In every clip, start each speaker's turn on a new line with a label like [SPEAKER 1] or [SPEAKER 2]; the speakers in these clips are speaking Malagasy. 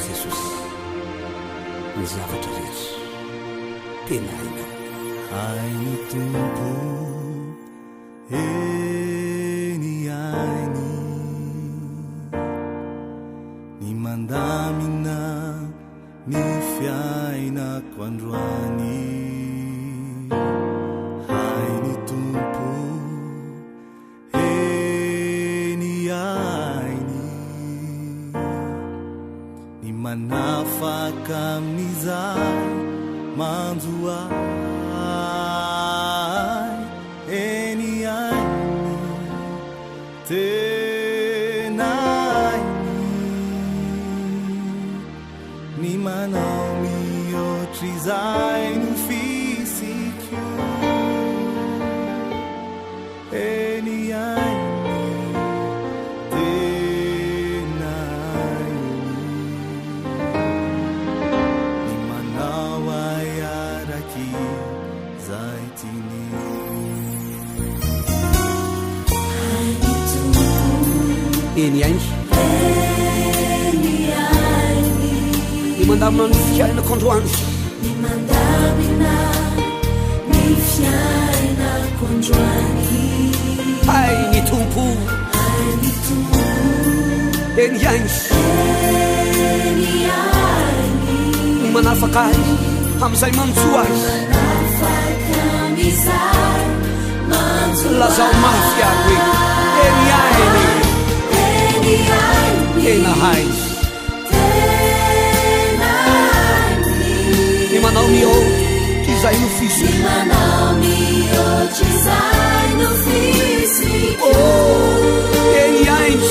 [SPEAKER 1] jesosy ny zavatra rehetra tena hainao.
[SPEAKER 2] Hainy tompo eny ainy ny mandamina ny fiainako androany. Hainy tompo eny ainy ny manafaka amin'izay manjoay. Eny ainy tena ainy ny manao mihoatra izay no fisikio. Eny ainy tena ainy ny manao ayaraky zay tiny.
[SPEAKER 1] Eny ainy ny mandamina ny fiainako androany.
[SPEAKER 3] Ny mandamina ny fiainako androany.
[SPEAKER 1] Hay ny tompo eny ainy ny manafaka azy am'izay manjo azy. Lazao mafiako eny ainy tena hainy ny manao mihoatra izay no fisiko. Eny ainy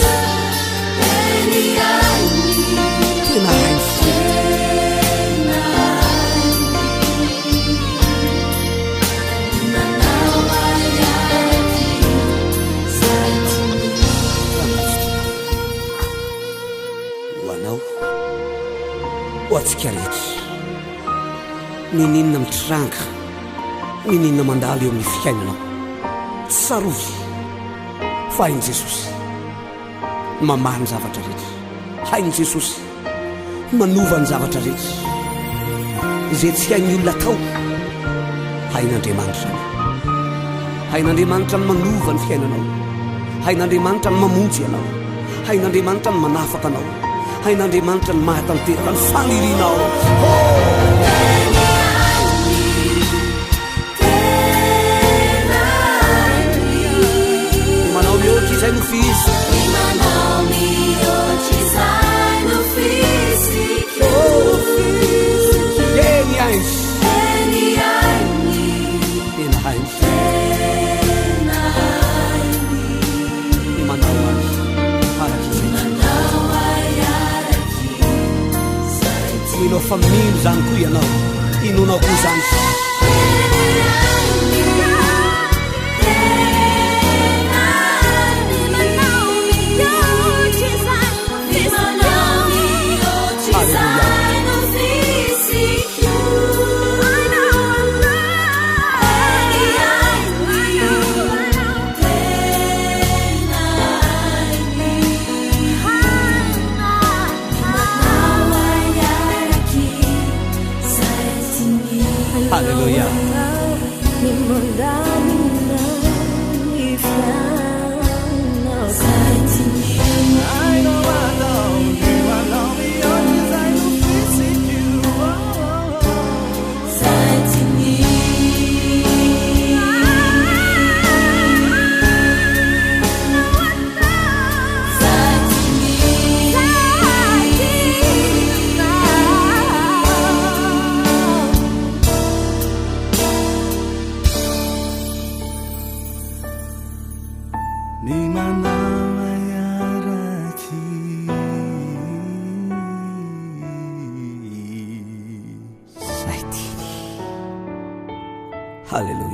[SPEAKER 1] tena hainy ho atsika rehetra. Nininona mitranga, nininona mandalo eo amin'ny fiainanao, tsy sarovy fa hainy Jesosy mamaha ny zavatra rehetra. Hainy Jesosy manova ny zavatra rehetra. Izay tsy hain'ny olona tao, hain'Andriamanitra. Hain'Andriamanitra ny manova ny fiainanao. Hain'Andriamanitra ny mamonjy anao. Hain'Andriamanitra ny manafaka anao. Hain'Andriamanitra ny mahatanteraka ny fanirinao. Manao mihoatra izay no fisiko. Eny ainy tena hainy manao azy araky minao fa mino zany koa ianao, inonao koa zany. Hallelujah.
[SPEAKER 2] Hallelujah.